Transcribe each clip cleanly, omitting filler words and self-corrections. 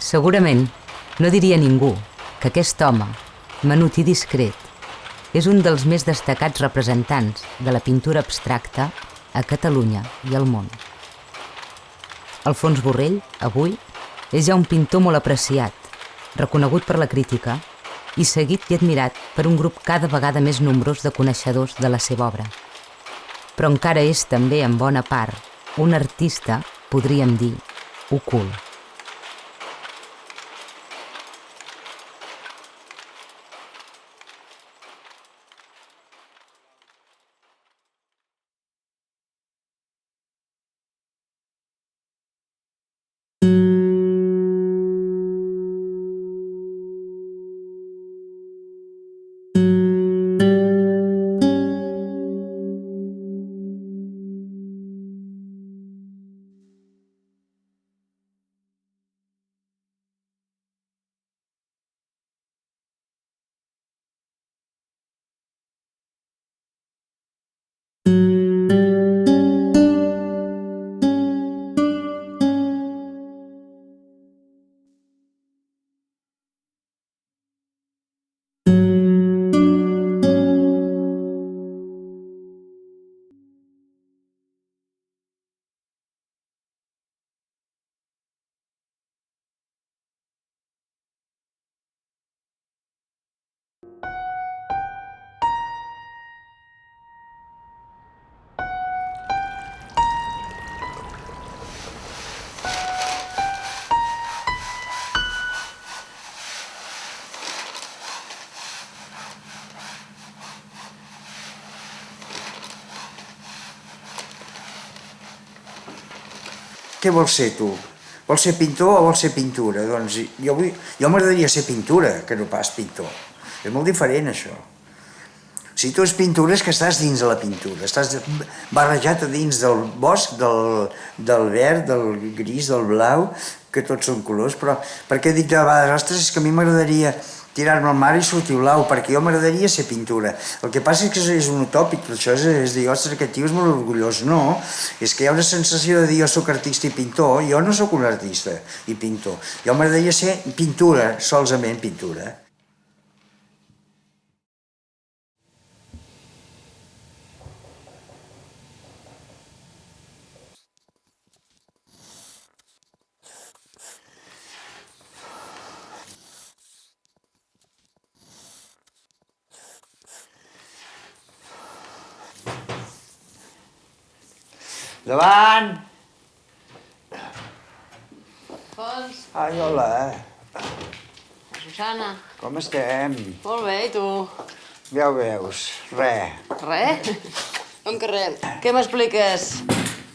Segurament no diria ningú que aquest home, menut i discret, és un dels més destacats representants de la pintura abstracta a Catalunya i al món. Alfons Borrell, avui, és ja un pintor molt apreciat, reconegut per la crítica i seguit i admirat per un grup cada vegada més nombrós de coneixedors de la seva obra. Però encara és també, en bona part, un artista, podríem dir, ocult. Què vols ser, tu? Vols ser pintor o vols ser pintura? Doncs jo m'agradaria ser pintura, que no pas pintor. És molt diferent, això. Si tu és pintura és que estàs dins de la pintura, estàs barrejat a dins del bosc, del verd, del gris, del blau, que tots són colors, però perquè dic de vegades, ostres, és que a mi m'agradaria tirar-me al mar i sortir blau, perquè jo m'agradaria ser pintura. El que passa és que és un utòpic, però això és dir, ostres, aquest tio és molt orgullós. No, és que hi ha una sensació de dir jo soc artista i pintor, jo no sóc un artista i pintor. Jo m'agradaria ser pintura, solament pintura. Davant! Fons, Ai, hola. Susana. Com estem? Molt bé, i tu? Ja ho veus, res. Res? Com que res? Què m'expliques?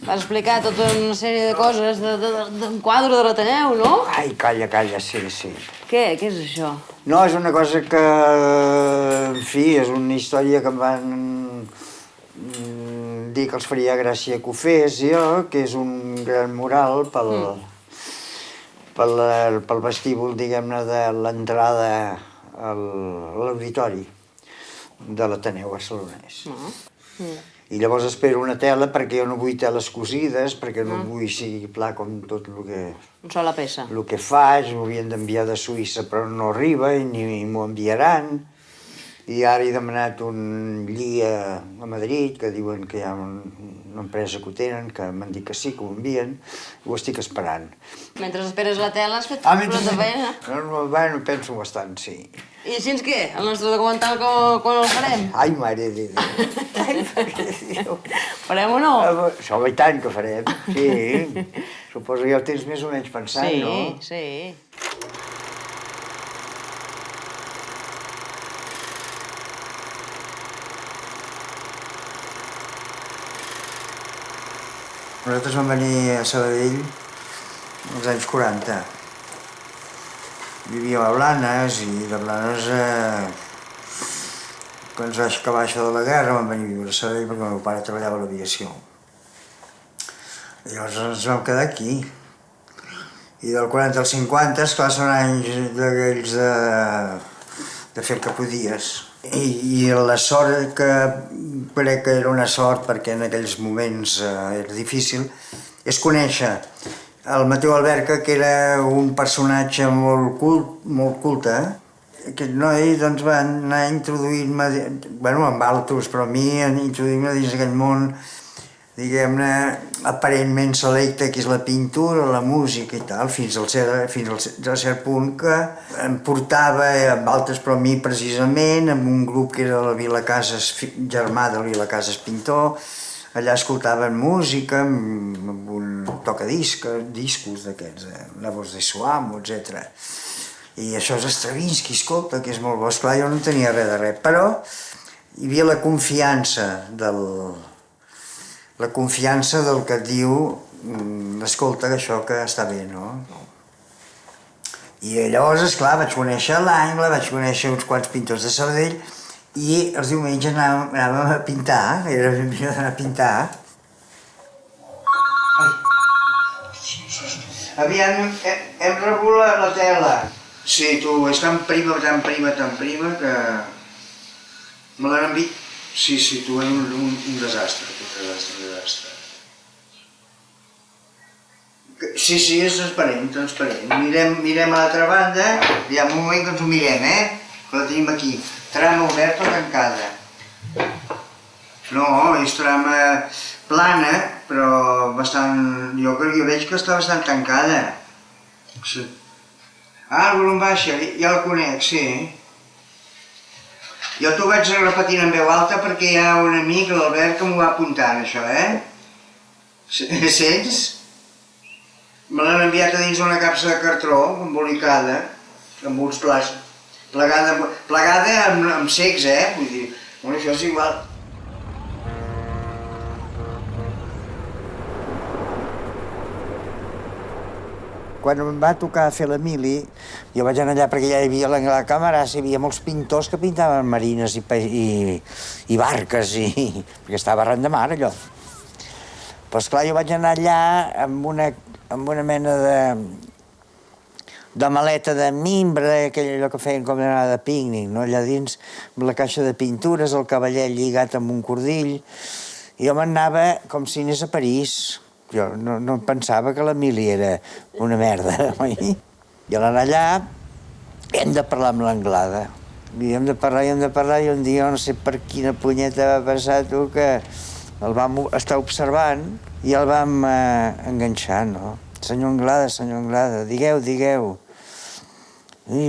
Vas explicar tota una sèrie de coses d'un quadre de l'Ateneu, no? Ai, calla, sí, sí. Què? Què és això? No, és una cosa que, en fi, és una història que em van dir que els faria gràcia que ho fes jo, que és un gran mural pel vestíbul, diguem-ne, de l'entrada a l'auditori de l'Ateneu barcelonès. I llavors espero una tela perquè jo no vull teles cosides, perquè no vull sigui pla com tot el que... Una sola peça. El que faig, m'ho havien d'enviar de Suïssa però no arriba i ni m'ho enviaran. I ara he demanat un lli a Madrid, que diuen que hi ha una empresa que ho tenen, que m'han dit que sí, que ho envien, i ho estic esperant. Mentre esperes la tela has fet molta feina. Bueno, penso bastant, sí. I així què? El nostre documental quan el farem? Ai, mare de Déu. Ai, mare de Déu. Farem o no? Això i tant que farem, sí. Suposo que ja ho tens més o menys pensat, no? Sí, sí. Nosaltres vam venir a Sabadell als anys 40. Vivíem a Blanes i de Blanes, quan ens va acabar això de la guerra, vam venir a viure a Sabadell perquè el meu pare treballava a l'aviació. Llavors ens vam quedar aquí. I del 40 al 50, esclar, són anys d'aquells de fer el que podies. I la sort, que crec que era una sort perquè en aquells moments era difícil, és conèixer El Mateu Alberca, que era un personatge molt culte, aquest noi doncs, va anar introduint-me, bueno, amb altres, però a mi introduint-me dins d'aquest món, diguem-ne, aparentment selecte, que és la pintura, la música i tal, fins a cert punt que em portava amb altres, però a mi precisament, amb un grup que era de la Vila Casas, germà de la Vila Casas Pintor. Allà escoltaven música amb un discos d'aquests, La Voz de Suamo, etc. I això és Stravinsky, escolta, que és molt bo. Esclar, jo no tenia res de res, però hi havia la confiança del que et diu, escolta, que això que està bé, no? I llavors, esclar, vaig conèixer l'Angle, vaig conèixer uns quants pintors de Sabadell, i els diumenges anàvem a pintar, era ben millor d'anar a pintar. Aviam, hem rebut la tela. Sí, tu, és tan prima, que me l'han enviat. Sí, tu, és un desastre, un desastre. Sí, és transparent. Mirem a l'altra banda, hi ha un moment que ens ho mirem, que la tenim aquí. Trama oberta o tancada? No, és trama plana, però bastant... Jo veig que està bastant tancada. Sí. El volum baixa, ja la conec, sí. Jo t'ho vaig repetint en veu alta perquè hi ha un amic, l'Albert, que m'ho va apuntant, això, Sents? Me l'han enviat a dins una capsa de cartró, embolicada, amb uns plàstics. Plegada amb cecs, vull dir, bueno, això és igual. Quan em va tocar fer la mili, jo vaig anar allà perquè ja hi havia la càmera, hi havia molts pintors que pintaven marines i barques, perquè estava arran de mar, allò. Però, esclar, jo vaig anar allà amb una mena de maleta de mimbre, allò que feien com d'anar de pícnic, no? Allà dins, amb la caixa de pintures, el cavallet lligat amb un cordill. I jo m'anava com si anés a París. Jo no pensava que la mili era una merda, oi? I a l'anar allà hem de parlar amb l'Anglada. I hem de parlar, i un dia no sé per quina punyeta va passar, tu, que el vam estar observant i el vam enganxar, no? Senyor Anglada, digueu.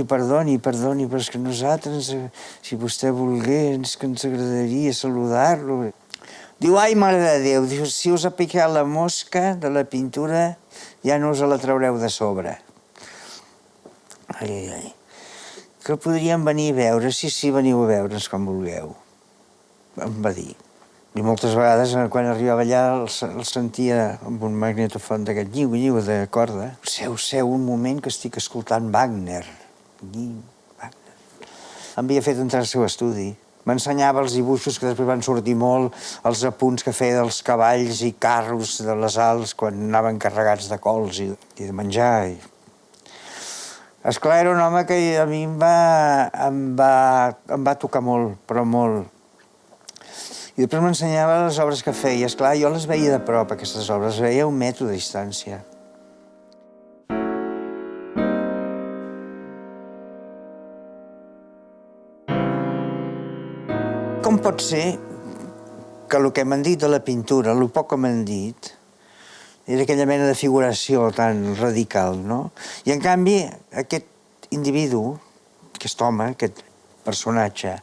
Perdoni, però és que nosaltres, si vostè volgués, que ens agradaria saludar-lo. Diu, ai, mare de Déu, diu, si us ha picat la mosca de la pintura, ja no us la traureu de sobre. Ai. Que podríem venir a veure, sí, veniu a veure'ns com vulgueu. Em va dir. I moltes vegades, quan arribava allà, el sentia amb un magnetofon d'aquest lliu de corda. Seu, un moment que estic escoltant Wagner. Em havia fet entrar al seu estudi. M'ensenyava els dibuixos que després van sortir molt, els apunts que feia dels cavalls i carros de les Alps quan anaven carregats de cols i de menjar. Esclar, era un home que a mi em va tocar molt, però molt. I després m'ensenyava les obres que feia. Esclar, jo les veia de prop, aquestes obres, les veia a un metro de distància. Com pot ser que el que m'han dit de la pintura, el poc que m'han dit, era aquella mena de figuració tan radical, no? I en canvi, aquest individu, aquest home, aquest personatge,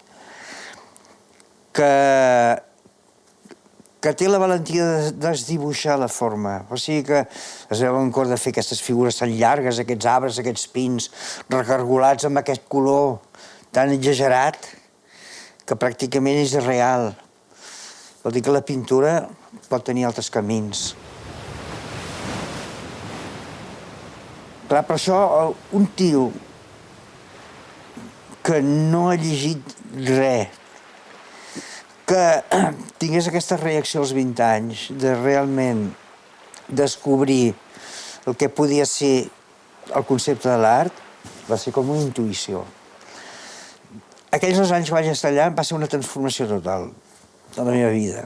que té la valentia de desdibuixar la forma. O sigui que es veu en cor de fer aquestes figures tan llargues, aquests arbres, aquests pins, recargolats amb aquest color tan exagerat, que pràcticament és irreal. Vol dir que la pintura pot tenir altres camins. Clar, per això, un tio que no ha llegit res, que tingués aquesta reacció als 20 anys de realment descobrir el que podia ser el concepte de l'art, va ser com una intuïció. Aquells 2 anys que vaig estar allà va ser una transformació total de la meva vida.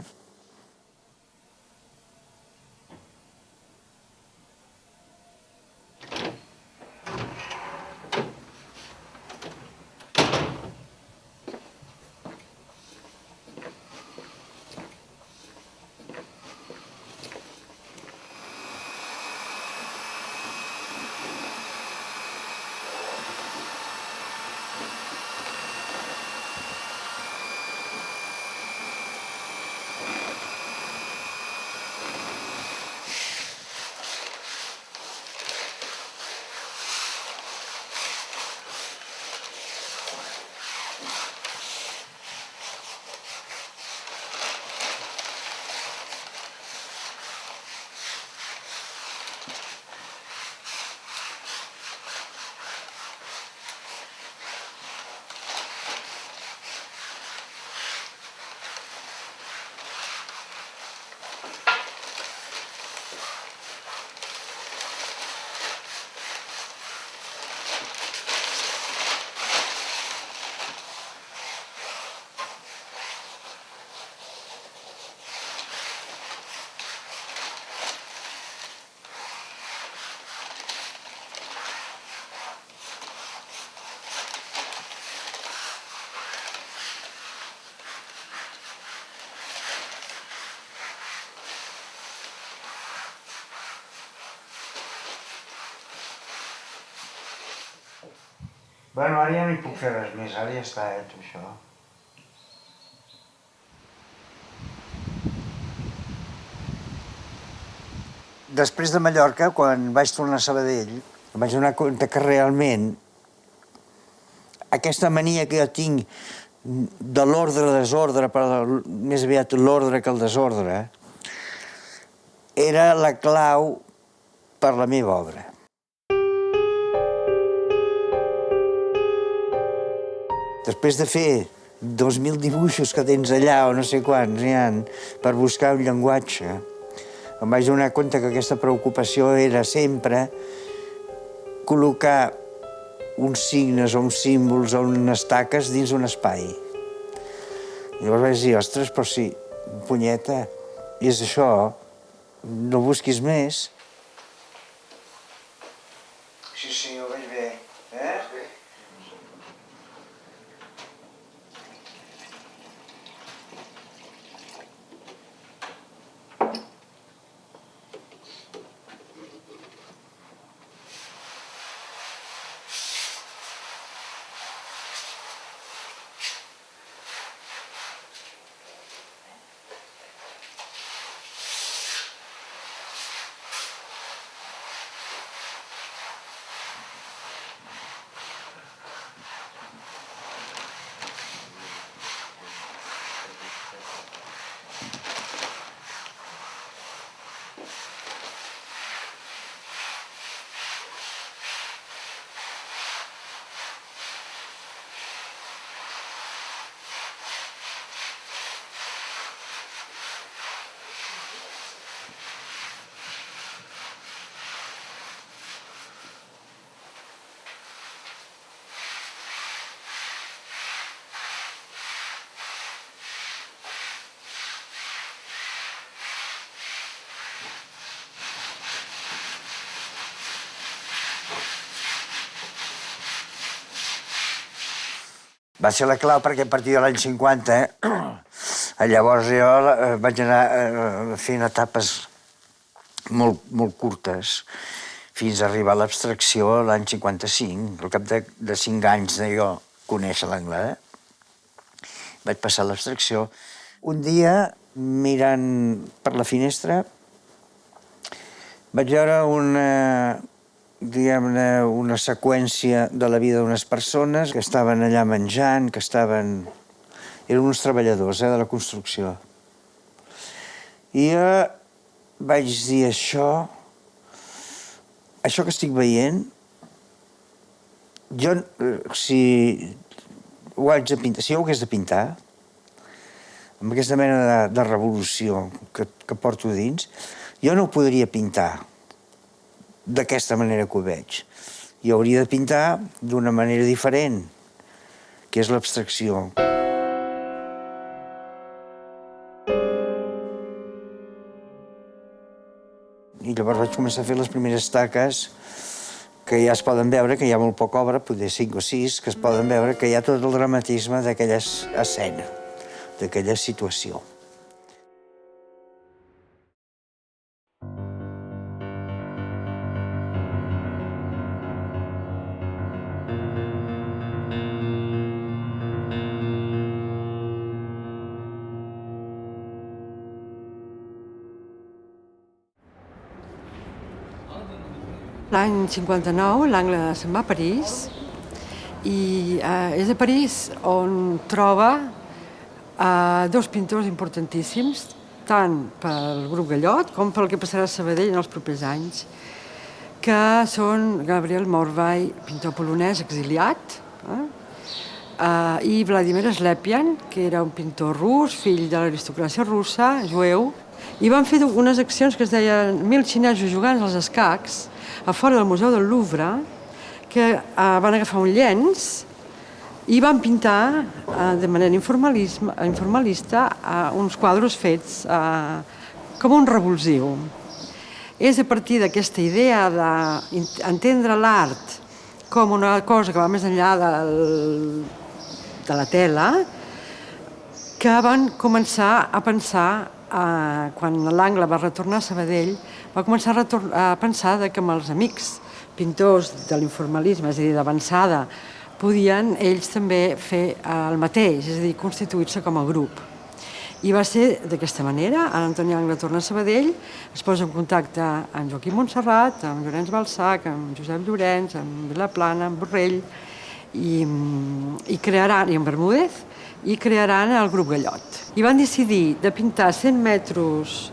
Bueno, ara ja no hi puc fer res més, ara ja està, tot això. Després de Mallorca, quan vaig tornar a Sabadell, em vaig donar compte que realment aquesta mania que jo tinc de l'ordre-desordre, però més aviat l'ordre que el desordre, era la clau per la meva obra. Després de fer 2.000 dibuixos que tens allà, o no sé quants n'hi ha, per buscar un llenguatge, em vaig donar compte que aquesta preocupació era sempre col·locar uns signes o uns símbols o unes taques dins un espai. Llavors vaig dir, ostres, però si, punyeta, és això, no busquis més. Sí, ho veig bé. Va ser la clau perquè a partir de l'any 50, llavors jo vaig anar fent etapes molt curtes fins a arribar a l'abstracció l'any 55. Al cap de 5 anys de jo conèixer l'anglès, vaig passar a l'abstracció. Un dia, mirant per la finestra, vaig veure una seqüència de la vida d'unes persones que estaven allà menjant, eren uns treballadors de la construcció. I jo vaig dir, això que estic veient, jo, si ho hagués de pintar, amb aquesta mena de revolució que porto dins, jo no ho podria pintar d'aquesta manera que ho veig. Jo hauria de pintar d'una manera diferent, que és l'abstracció. I llavors vaig començar a fer les primeres taques que ja es poden veure, que hi ha molt poca obra, potser 5 o 6, que es poden veure que hi ha tot el dramatisme d'aquella escena, d'aquella situació. L'any 59, l'Angle se'n va a París i és a París on troba dos pintors importantíssims, tant pel grup Gallot com pel que passarà a Sabadell en els propers anys, que són Gabriel Morvay, pintor polonès exiliat, i Vladimir Slepian, que era un pintor rus, fill de l'aristocràcia russa, jueu, i van fer unes accions que es deien 1.000 xinesos jugant als escacs a fora del Museu del Louvre, que van agafar un llenç i van pintar de manera informalista uns quadres fets com un revulsiu. És a partir d'aquesta idea d'entendre l'art com una cosa que va més enllà de la tela, que van començar a pensar, quan l'Angle va retornar a Sabadell, va començar a pensar que amb els amics pintors de l'informalisme, és a dir, d'avançada, podien ells també fer el mateix, és a dir, constituir-se com a grup. I va ser d'aquesta manera. L'Antoni Angle torna a Sabadell, es posa en contacte amb Joaquim Montserrat, amb Llorenç Balsac, amb Josep Llorenç, amb Vilaplana, amb Borrell, i crearan, i amb Bermúdez, i crearan el grup Gallot. I van decidir de pintar 100 metres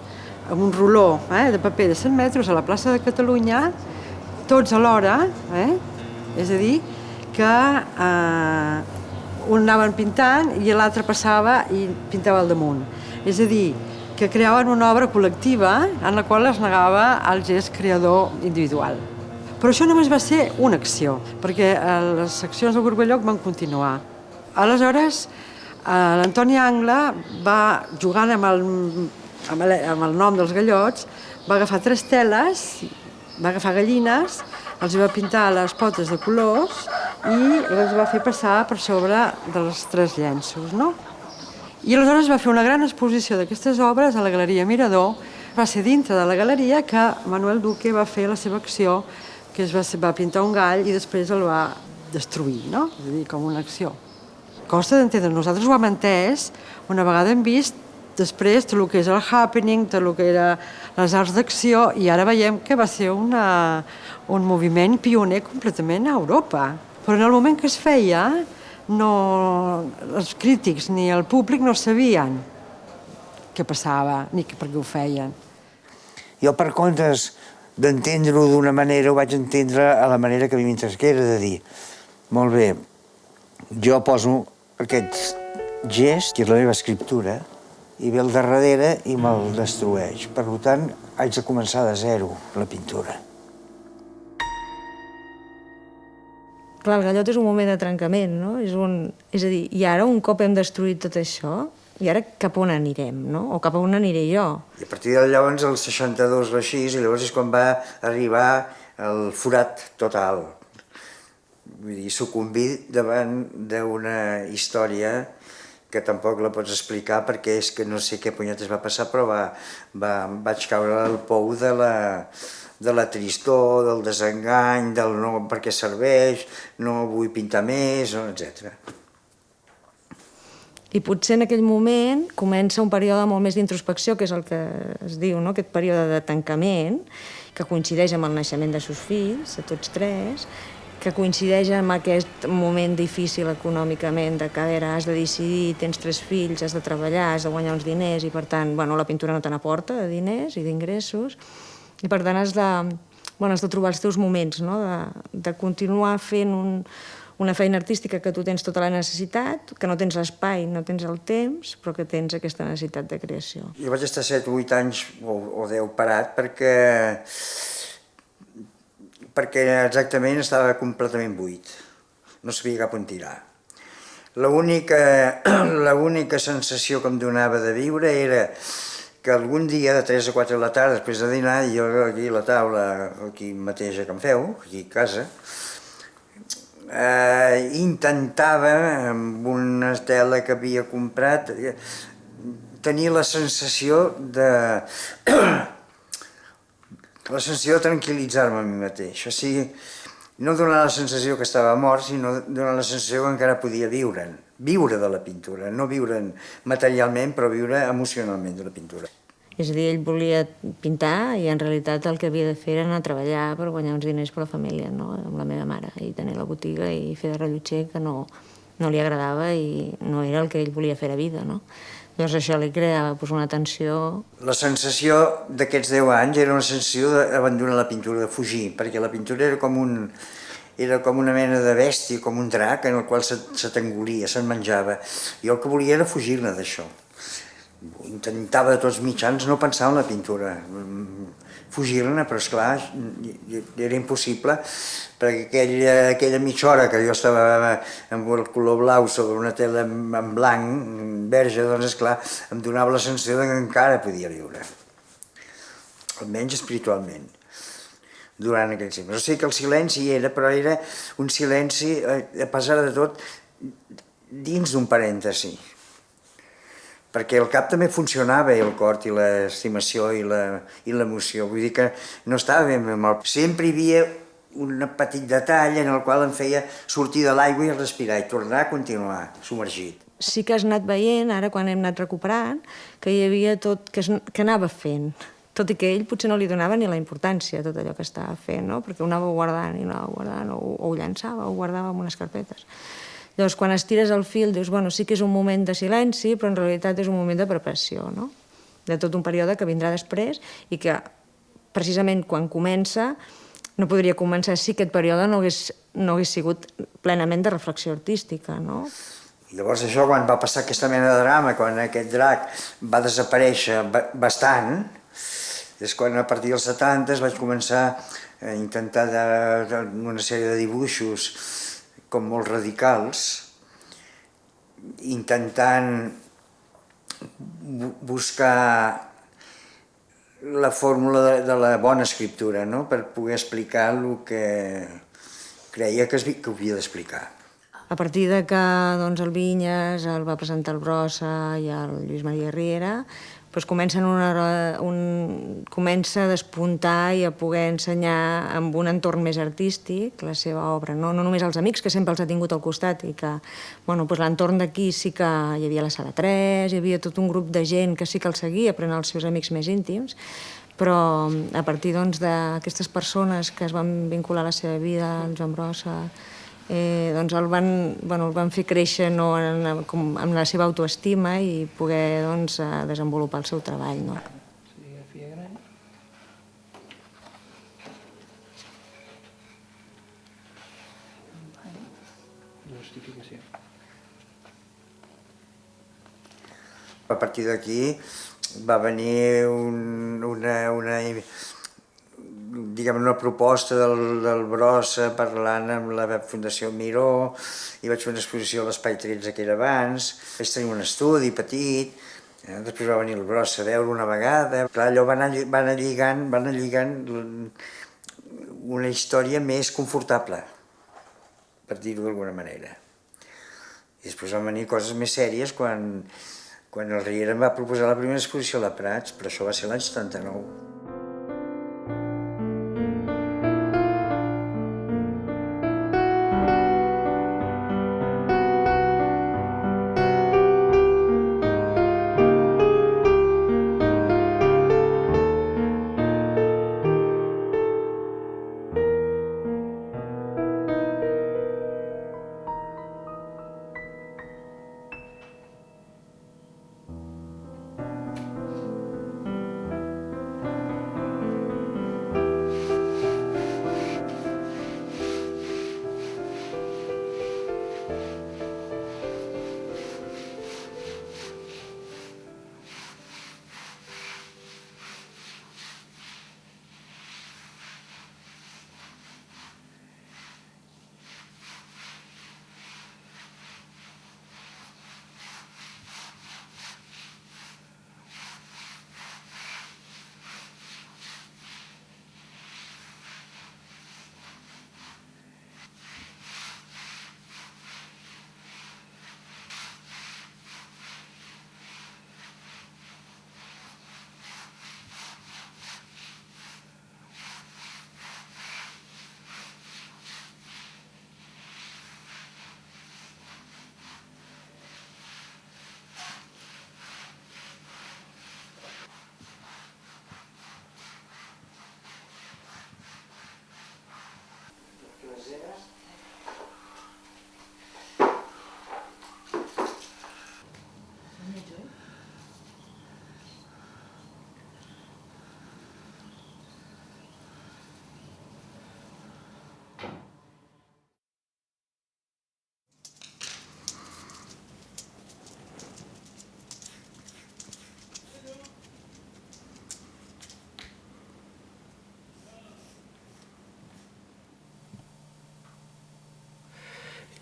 amb un ruló de paper de 100 metres a la plaça de Catalunya, tots alhora, és a dir, que un anaven pintant i l'altre passava i pintava al damunt. És a dir, que creaven una obra col·lectiva en la qual es negava el gest creador individual. Però això només va ser una acció, perquè les accions del grup Gallot van continuar. Aleshores, l'Antoni Angle va, jugant amb el nom dels gallots, va agafar 3 teles, va agafar gallines, els va pintar les potes de colors i les va fer passar per sobre dels 3 llenços, no? I aleshores va fer una gran exposició d'aquestes obres a la Galeria Mirador. Va ser dintre de la galeria que Manuel Duque va fer la seva acció, que va pintar un gall i després el va destruir, no? És a dir, com una acció. Costa d'entendre, nosaltres ho hem entès, una vegada hem vist després tot el que és el happening, tot el que era les arts d'acció, i ara veiem que va ser un moviment pioner completament a Europa. Però en el moment que es feia, els crítics ni el públic no sabien què passava ni per què ho feien. Jo, per comptes d'entendre-ho d'una manera, ho vaig entendre a la manera que a mi m'interesquera, de dir, molt bé, jo poso aquest gest, que és la meva escriptura, i ve al darrere i me'l destrueix. Per tant, haig de començar de zero, la pintura. Clar, el Gallot és un moment de trencament, no? És a dir, i ara, un cop hem destruït tot això, i ara cap on anirem, no? O cap on aniré jo? I a partir de llavors, el 62 o així, i llavors és quan va arribar el forat total. Vull dir, sucumbir davant d'una història que tampoc la pots explicar perquè és que no sé què punyetes va passar, però vaig caure al pou de la tristor, del desengany, del no per què serveix, no vull pintar més, etc. I potser en aquell moment comença un període molt més d'introspecció, que és el que es diu, no? Aquest període de tancament, que coincideix amb el naixement de seus fills, de tots 3, que coincideix amb aquest moment difícil econòmicament, de que a has de decidir, tens 3 fills, has de treballar, has de guanyar uns diners, i per tant, la pintura no te n'aporta de diners i d'ingressos, i per tant has de trobar els teus moments, no? De continuar fent una feina artística que tu tens tota la necessitat, que no tens l'espai, no tens el temps, però que tens aquesta necessitat de creació. Jo vaig estar 7 o 8 anys o 10 parat perquè exactament estava completament buit. No sabia cap on tirar. L'única sensació que em donava de viure era que algun dia de 3 a 4 de la tarda, després de dinar, jo aquí a la taula, aquí mateix a Can Feu, aquí a casa, intentava, amb una tela que havia comprat, tenir la sensació de tranquil·litzar-me a mi mateix. O sigui, no donar la sensació que estava mort, sinó donar la sensació que encara podia viure de la pintura, no viure materialment, però viure emocionalment de la pintura. És a dir, ell volia pintar i en realitat el que havia de fer era anar a treballar per guanyar uns diners per la família, no? Amb la meva mare, i tenir la botiga i fer de rellotger, que no li agradava i no era el que ell volia fer a vida, no? Llavors això li creava una tensió. La sensació d'aquests 10 anys era una sensació d'abandonar la pintura, de fugir, perquè la pintura era com una mena de bèstia, com un drac en el qual se t'engolia, se'n menjava. Jo el que volia era fugir-ne d'això. Intentava de tots mitjans no pensar en la pintura, fugir-ne, però esclar, era impossible, perquè aquella mitja hora que jo estava amb el color blau sobre una tela en blanc, verge, doncs esclar, em donava la sensació que encara podia viure, almenys espiritualment, durant aquells temps. O sigui que el silenci hi era, però era un silenci, a pesar de tot, dins d'un parèntesi, perquè el cap també funcionava, i el cor, i l'estimació, i l'emoció. Vull dir que no estava ben mal. Sempre hi havia un petit detall en el qual em feia sortir de l'aigua i respirar i tornar a continuar submergit. Sí que has anat veient, ara quan hem anat recuperant, que hi havia tot, que anava fent, tot i que ell potser no li donava ni la importància a tot allò que estava fent, no? Perquè ho anava guardant i ho anava guardant, o ho llançava, ho guardava en unes carpetes. Llavors, quan estires el fil, dius, bueno, sí que és un moment de silenci, però en realitat és un moment de preparació, no? De tot un període que vindrà després i que, precisament, quan comença, no podria començar si aquest període no hagués sigut plenament de reflexió artística, no? Llavors això, quan va passar aquesta mena de drama, quan aquest drac va desaparèixer bastant, és quan a partir dels 70 vaig començar a intentar una sèrie de dibuixos com molt radicals, intentant buscar la fórmula de la bona escriptura, no? Per poder explicar el que creia que havia d'explicar. A partir de que doncs, el Vinyes el va presentar el Brossa i el Lluís Maria Riera, doncs comença a despuntar i a poder ensenyar amb un entorn més artístic la seva obra. No només els amics, que sempre els ha tingut al costat, i que bueno, doncs l'entorn d'aquí sí que hi havia la Sala 3, hi havia tot un grup de gent que sí que el seguia, però eren els seus amics més íntims, però a partir d'aquestes persones que es van vincular a la seva vida, el Joan Brossa, doncs el van fer créixer amb la seva autoestima i poder desenvolupar el seu treball. No? A partir d'aquí va venir una proposta del Brossa parlant amb la Fundació Miró i vaig fer una exposició a l'Espai 13 que era abans. Vaig tenir un estudi petit, després va venir el Brossa a veure una vegada. Clar, allò va anar lligant una història més confortable, per dir-ho d'alguna manera. I després van venir coses més sèries quan el Riera em va proposar la primera exposició a la Prats, però això va ser l'any 79.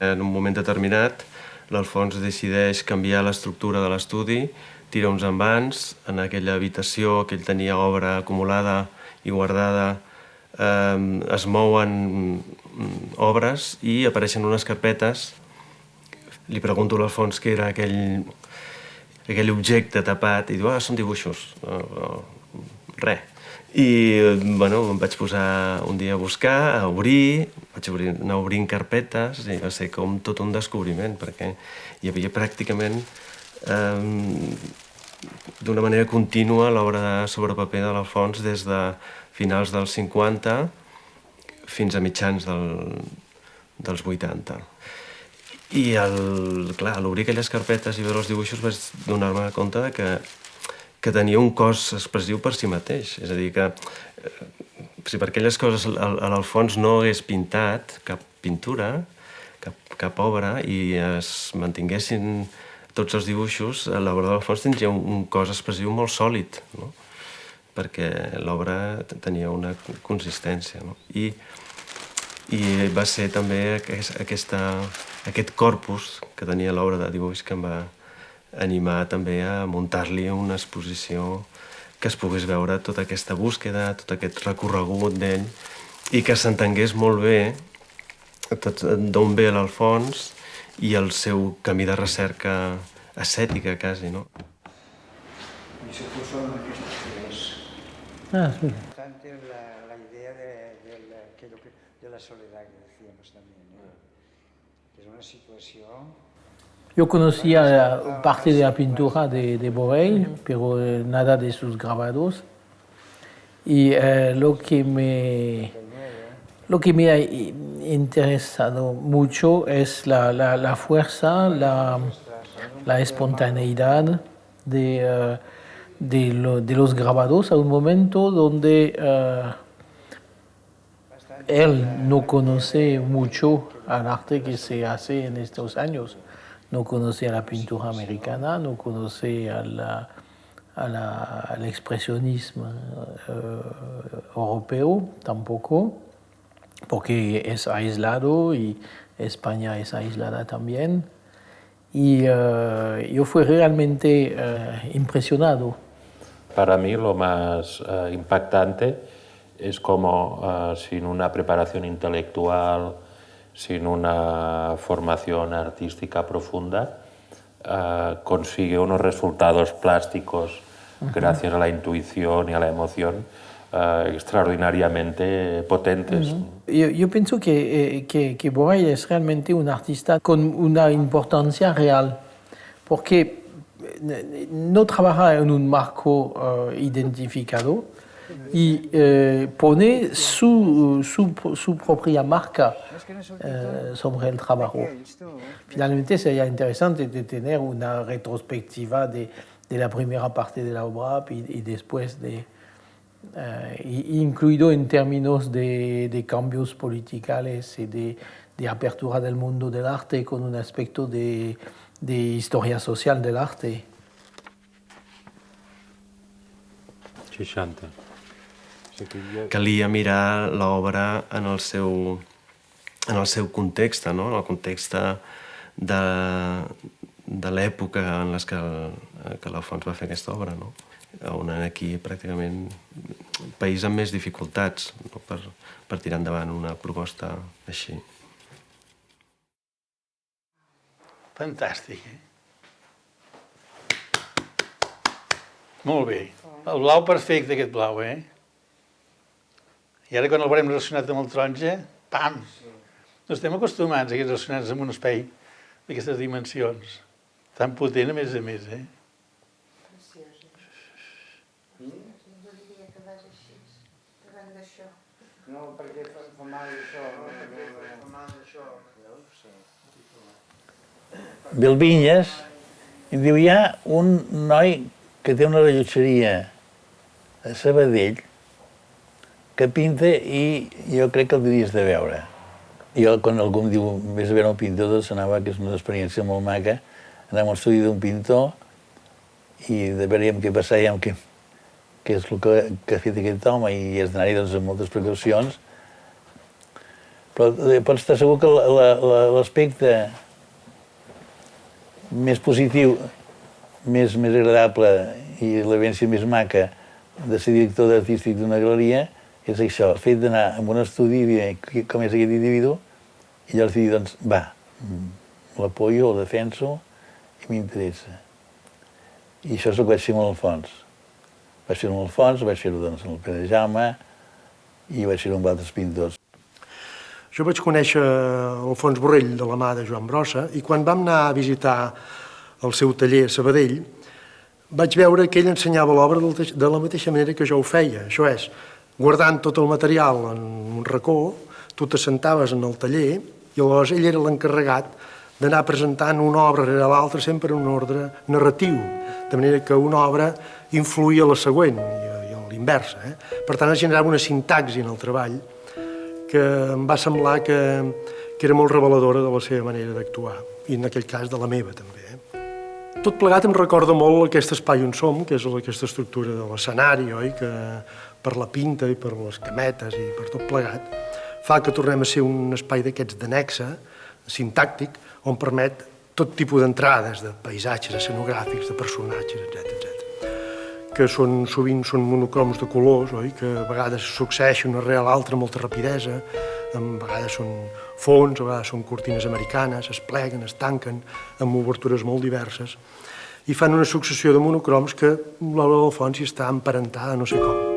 En un moment determinat, l'Alfons decideix canviar l'estructura de l'estudi, tira uns envans, en aquella habitació que ell tenia obra acumulada i guardada, es mouen obres i apareixen unes carpetes. Li pregunto a l'Alfons què era aquell objecte tapat i diu, són dibuixos. Res. I bueno, em vaig posar un dia a buscar, a obrir, vaig anar obrint carpetes i va ser com tot un descobriment, perquè hi havia pràcticament d'una manera contínua l'obra sobre paper de l'Alfons des de finals dels 50 fins a mitjans dels 80. I clar, a l'obrir aquelles carpetes i veure els dibuixos vaig donar-me compte que tenia un cos expressiu per si mateix. És a dir, que si per aquelles coses l'Alfons no hagués pintat cap pintura, cap obra, i es mantinguessin tots els dibuixos, l'obra de l'Alfons tindria un cos expressiu molt sòlid, no? Perquè l'obra tenia una consistència, no? I va ser també aquest corpus que tenia l'obra de dibuix que em va animar també a muntar-li una exposició que es pogués veure tota aquesta búsqueda, tot aquest recorregut d'ell i que s'entengués molt bé d'on ve l'Alfons i el seu camí de recerca ascètica, quasi, no? Y se puso en aquestes idees. Sí. Bastante la idea de la soledad que decíamos también, ¿no? Que es una situación... Yo conocía parte de la pintura de Borel, pero nada de sus grabados. Y lo que me ha interesado mucho es la fuerza, la espontaneidad de los grabados a un momento donde él no conoce mucho al arte que se hace en estos años. No conoce a la pintura americana, no conoce al expresionismo europeo tampoco, porque es aislado y España es aislada también. Y yo fui realmente impresionado. Para mí lo más impactante es como sin una preparación intelectual, sin una formación artística profunda, consigue unos resultados plásticos gracias a la intuición y a la emoción extraordinariamente potentes. Yo pienso que Borel es realmente un artista con una importancia real, porque no trabaja en un marco identificado y pone su propia marca sobre el trabajo. Finalmente sería interesante de tener una retrospectiva de la primera parte de la obra y después incluido en términos de cambios politicales y de apertura del mundo del arte con un aspecto de historia social del arte. 60. Calia mirar l'obra en el seu context, no? En el context de l'època en què l'Alfons va fer aquesta obra, no? On aquí pràcticament un país amb més dificultats, no? per tirar endavant una proposta així. Fantàstic, Molt bé. El blau perfecte, aquest blau, I ara quan el veurem relacionat amb el taronja, pam! No estem acostumats a aquests relacionats amb un espai d'aquestes dimensions. Tan potent, a més, No, perquè fa mal això, Bilvinyes, em diu, hi ha un noi que té una rellotgeria a Sabadell que pinta i jo crec que el diries de veure. Jo, quan algú em diu vés a veure un pintor, doncs anava, que és una experiència molt maca, anava a un estudi d'un pintor i veuríem què passava, què és el que ha fet aquest home i has d'anar-hi amb moltes precaucions. Però pots estar segur que l'aspecte més positiu, més agradable i la vivència més maca de ser director artístic d'una galeria és això, el fet d'anar a un estudi i dir com és aquest individu i llavors dir, doncs, va, l'apoyo, el defenso i m'interessa. I això és el que vaig fer molt al fons. Vaig fer-ho amb Alfons, vaig fer-ho amb el Pere Jaume i vaig fer-ho amb altres pintors. Jo vaig conèixer Alfons Borrell de la mà de Joan Brossa i quan vam anar a visitar el seu taller a Sabadell vaig veure que ell ensenyava l'obra de la mateixa manera que jo ho feia. Això és, guardant tot el material en un racó, tu t'assentaves en el taller i llavors ell era l'encarregat d'anar presentant una obra rere l'altra sempre en un ordre narratiu, de manera que una obra influïa a la següent i a l'inversa. Per tant, es generava una sintaxi en el treball que em va semblar que era molt reveladora de la seva manera d'actuar, i en aquell cas de la meva també. Tot plegat em recorda molt aquest espai on som, que és aquesta estructura de l'escenari, oi? Que per la pinta i per les cametes i per tot plegat, fa que tornem a ser un espai d'aquests d'annexa, sintàctic, on permet tot tipus d'entrades, de paisatges escenogràfics, de personatges, etc. Que sovint són monocroms de colors, oi? Que a vegades succeeixen una rere l'altra amb molta rapidesa, a vegades són fons, a vegades són cortines americanes, es pleguen, es tanquen, amb obertures molt diverses, i fan una successió de monocroms que l'obra d'Alfons hi està emparentada no sé com.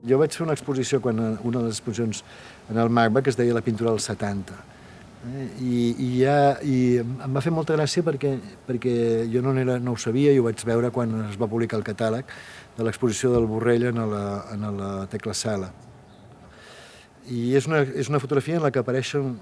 Jo vaig fer una exposició, una de les exposicions en el MACBA, que es deia La pintura dels 70. I em va fer molta gràcia perquè jo no ho sabia i ho vaig veure quan es va publicar el catàleg de l'exposició del Borrell en la Tecla Sala. I és una fotografia en la que apareixen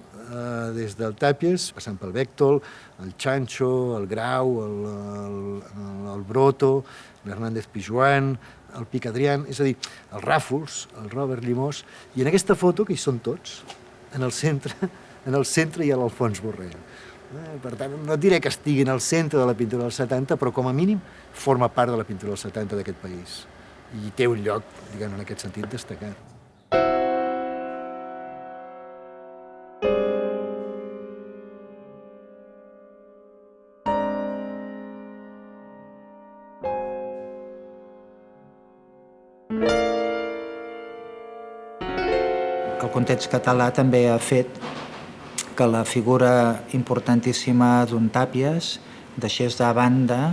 des del Tàpies, passant pel Bèctol, el Chancho, el Grau, el Broto, l'Hernández Pijuan, el Pic Adrián, és a dir, el Ràfols, el Robert Llimós, i en aquesta foto, que hi són tots, en el centre hi ha l'Alfons Borrell. Per tant, no diré que estigui en el centre de la pintura dels 70, però com a mínim forma part de la pintura dels 70 d'aquest país. I té un lloc, diguem, en aquest sentit, destacat. El context català també ha fet que la figura importantíssima d'un Tàpies deixés de banda,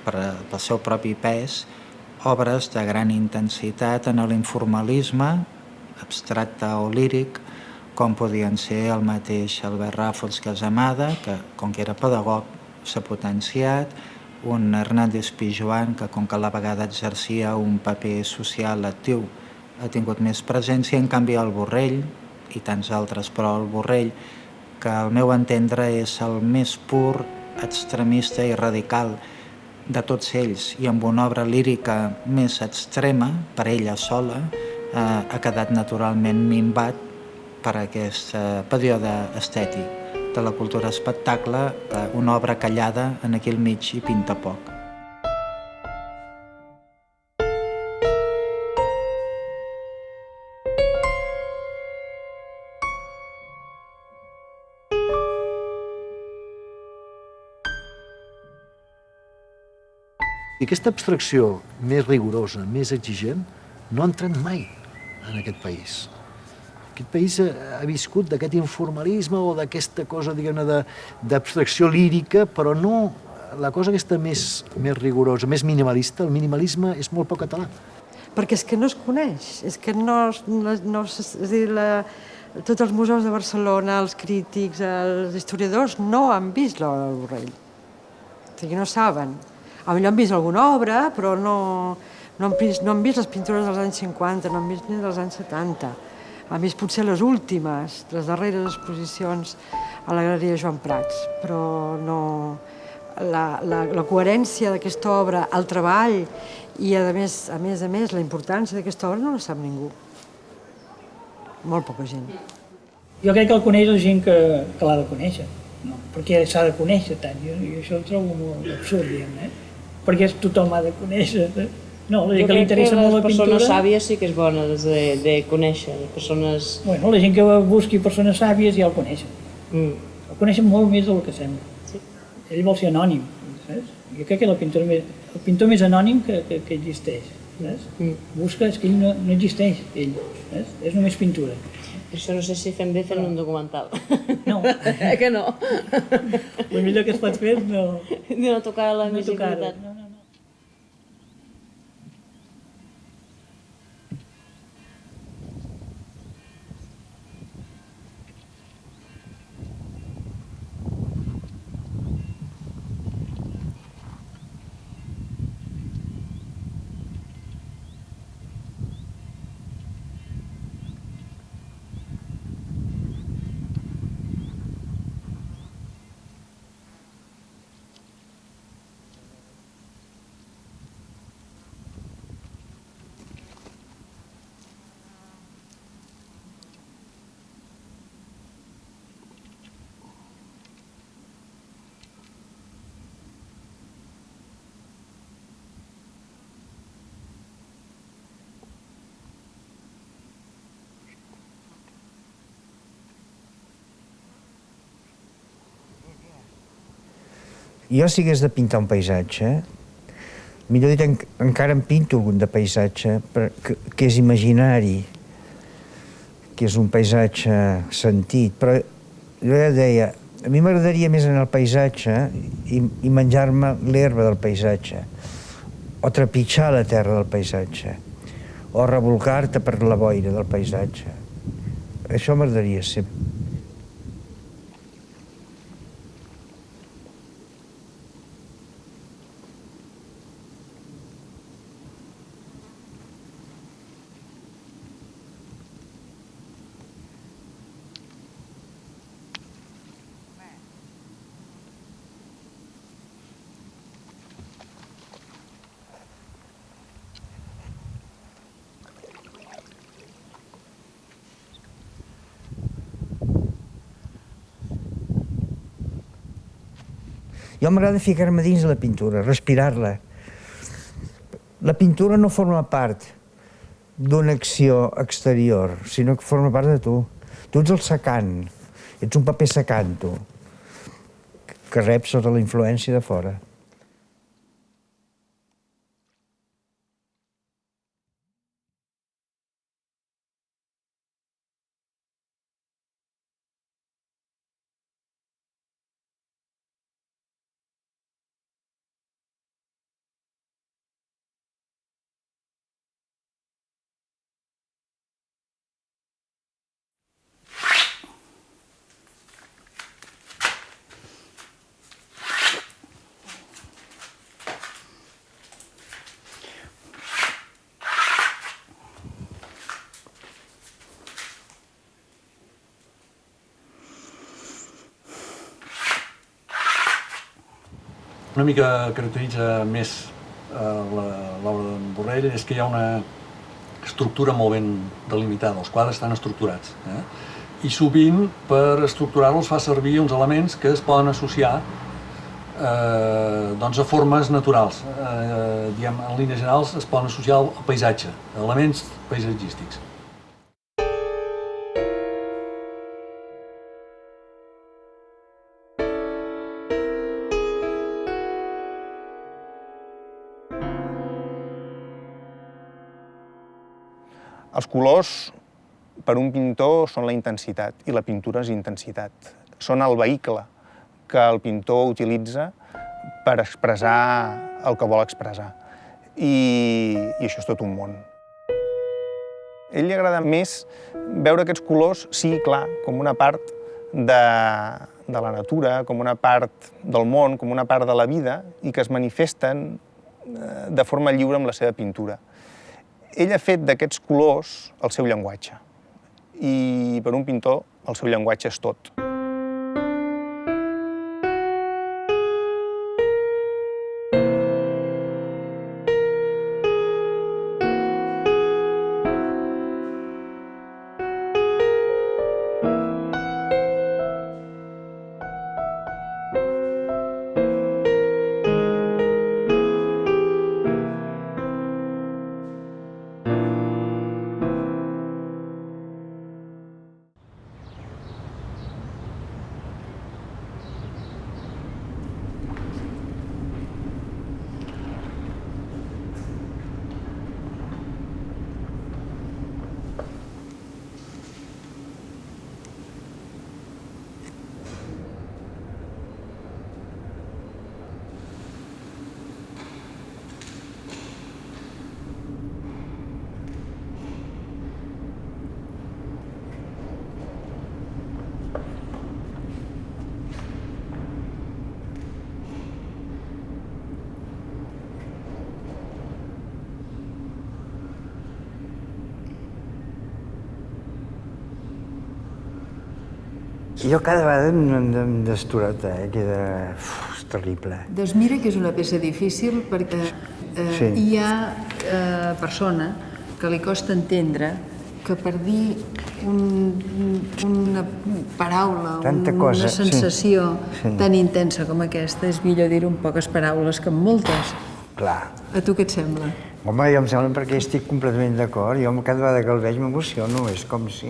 pel seu propi pes, obres de gran intensitat en l'informalisme, abstracte o líric, com podien ser el mateix Albert Ràfols Casamada, que com que era pedagog s'ha potenciat, un Hernández Pijuan, que com que a la vegada exercia un paper social actiu ha tingut més presència, en canvi el Borrell, i tants altres, però el Borrell, que al meu entendre és el més pur, extremista i radical de tots ells, i amb una obra lírica més extrema, per ella sola, ha quedat naturalment minvat per aquest període estètic de la cultura espectacle, una obra callada en aquí al mig i pinta poc. I aquesta abstracció més rigorosa, més exigent, no ha entrat mai en aquest país. Aquest país ha viscut d'aquest informalisme o d'aquesta cosa, diguem-ne, d'abstracció lírica, però no la cosa aquesta més rigorosa, més minimalista. El minimalisme és molt poc català. Perquè és que no es coneix, és que és a dir, tots els museus de Barcelona, els crítics, els historiadors, no han vist l'obra del Borrell. O sigui, no saben. Potser han vist alguna obra, però no han vist les pintures dels anys 50, no han vist ni dels anys 70. Han vist potser les últimes, les darreres exposicions a la Galeria Joan Prats, però no... La coherència d'aquesta obra, el treball i, a més, la importància d'aquesta obra no la sap ningú. Molt poca gent. Jo crec que el coneix la gent que l'ha de conèixer, perquè s'ha de conèixer tant, i això ho trobo molt absurd, diguem-ne, perquè tothom ha de conèixer. No, la gent que li interessa molt la pintura... Les persones sàvies sí que és bona de conèixer, les persones... Bueno, la gent que busqui persones sàvies ja el coneixen. El coneixen molt més del que sembla. Ell vol ser anònim, saps? Jo crec que el pintor més anònim que existeix, saps? Busca, és que ell no existeix, ell, saps? És només pintura. Per això no sé si fem bé fent un documental. No. Que no? El millor que es pot fer és no... No tocar la visibilitat. No. Jo, si hagués de pintar un paisatge, millor dit, encara en pinto algun de paisatge, que és imaginari, que és un paisatge sentit, però jo ja deia, a mi m'agradaria més anar al paisatge i menjar-me l'herba del paisatge, o trepitjar la terra del paisatge, o revolcar-te per la boira del paisatge. Això m'agradaria ser. Jo m'agrada ficar-me dins de la pintura, respirar-la. La pintura no forma part d'una acció exterior, sinó que forma part de tu. Tu ets el secant, ets un paper secant, tu, que rep sota la influència de fora. una mica caracteritza més l'obra d'en Borrell és que hi ha una estructura molt ben delimitada, els quadres estan estructurats. I sovint, per estructurar-los, fa servir uns elements que es poden associar a formes naturals. En línies generals es poden associar al paisatge, a elements paisatgístics. Els colors, per un pintor, són la intensitat, i la pintura és intensitat. Són el vehicle que el pintor utilitza per expressar el que vol expressar. I això és tot un món. A ell li agrada més veure aquests colors, sí, clar, com una part de la natura, com una part del món, com una part de la vida, i que es manifesten de forma lliure amb la seva pintura. Ell ha fet d'aquests colors el seu llenguatge. I per un pintor el seu llenguatge és tot. Jo cada vegada em destorota, queda... és terrible. Doncs mira que és una peça difícil perquè hi ha persona que li costa entendre que per dir una paraula, una sensació tan intensa com aquesta, és millor dir-ho amb poques paraules que amb moltes. Clar. A tu què et sembla? Home, jo em sembla perquè estic completament d'acord. Jo cada vegada que el veig m'emociono, és com si...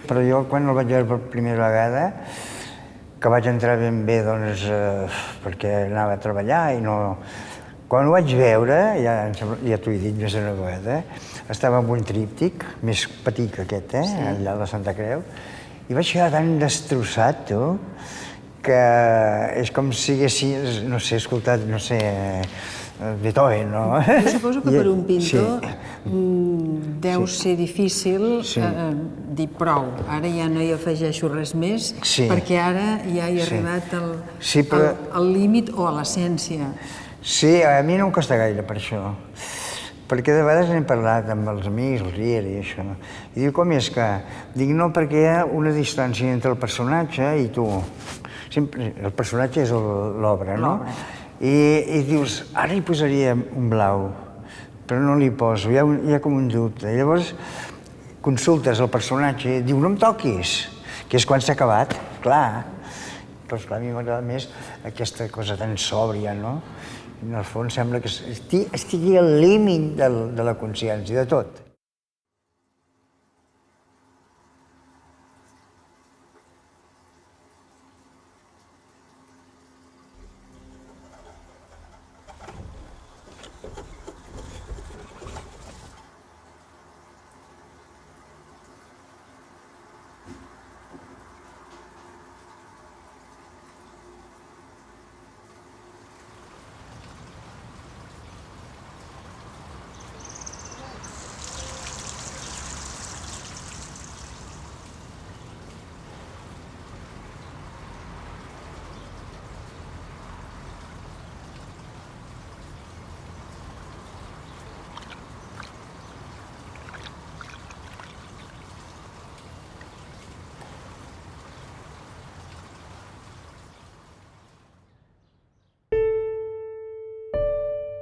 Però jo quan el vaig veure per primera vegada, que vaig entrar ben bé, doncs, perquè anava a treballar i no... Quan ho vaig veure, ja t'ho he dit més d'una vegada, estava amb un tríptic, més petit que aquest, allà a la Santa Creu, i vaig quedar tan destrossat, tu, que és com si haguessis, no sé, escoltat, no sé, Beethoven, no? Jo suposo que per un pintor deu ser difícil dir prou. Ara ja no hi afegeixo res més, perquè ara ja he arribat al límit o a l'essència. Sí, a mi no em costa gaire per això. Perquè de vegades n'hem parlat amb els amics, el Riera i això. I diu, com és que? Dic, no, perquè hi ha una distància entre el personatge i tu. El personatge és l'obra, no? I dius, ara hi posaria un blau, però no li poso, hi ha com un dubte. I llavors consultes el personatge i diu, no em toquis, que és quan s'ha acabat, clar. Però esclar, a mi m'agrada més aquesta cosa tan sòbria, no? I en el fons sembla que estigui al límit de la consciència, de tot.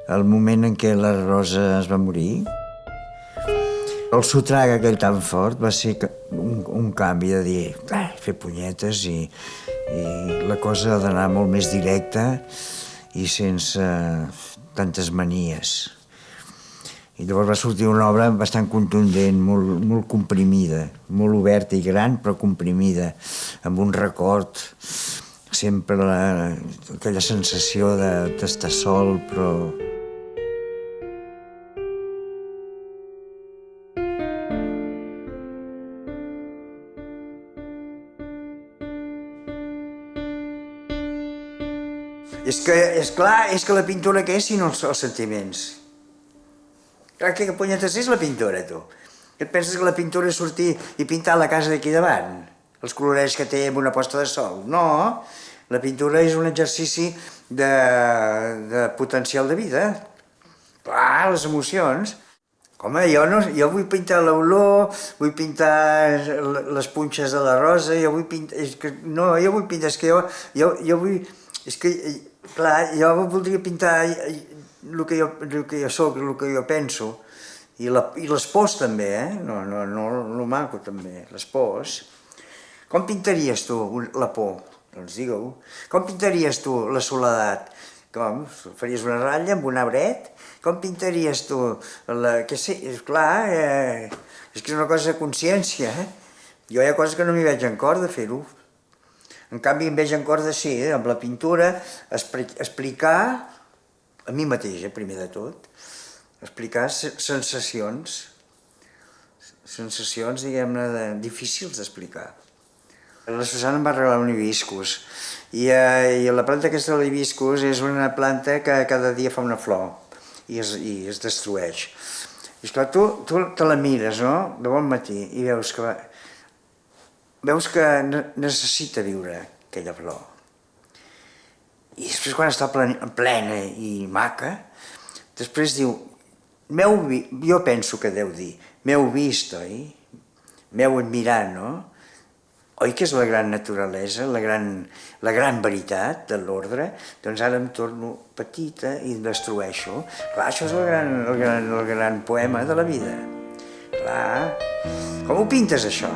el moment en què la Rosa es va morir, el sotrac aquell tan fort va ser un canvi de dir fer punyetes i la cosa ha d'anar molt més directa i sense tantes manies. I llavors va sortir una obra bastant contundent, molt comprimida, molt oberta i gran, però comprimida, amb un record, sempre aquella sensació d'estar sol, però... És que la pintura què és, sinó els sentiments? Clar, què punyetes és la pintura, tu? Et penses que la pintura és sortir i pintar la casa d'aquí davant? Els colorets que té amb una posta de sol? No, la pintura és un exercici de potencial de vida. Clar, les emocions. Home, jo vull pintar l'olor, vull pintar les punxes de la rosa, jo vull pintar... jo vull pintar, és que jo vull... És que, clar, jo voldria pintar el que jo soc, el que jo penso, i les pors també, no el maco també, les pors. Com pintaries tu la por? Doncs digue-ho. Com pintaries tu la soledat? Com? Faries una ratlla amb un arbret? Com pintaries tu què sé, clar, és que és una cosa de consciència, Jo hi ha coses que no m'hi veig en cor de fer-ho. En canvi, em veig en cor de ser, amb la pintura, explicar, a mi mateix, primer de tot, explicar sensacions, diguem-ne, difícils d'explicar. La Susana em va regalar un hibiscus, i la planta aquesta de l'hibiscus és una planta que cada dia fa una flor i es destrueix. I esclar, tu te la mires, no?, de bon matí, i veus que necessita viure aquella flor. I després, quan està plena i maca, després diu, jo penso que deu dir, m'heu vist, oi? M'heu admirat, no? Oi que és la gran naturalesa, la gran veritat de l'ordre? Doncs ara em torno petita i em destrueixo. Clar, això és el gran poema de la vida. Clar, com ho pintes, això?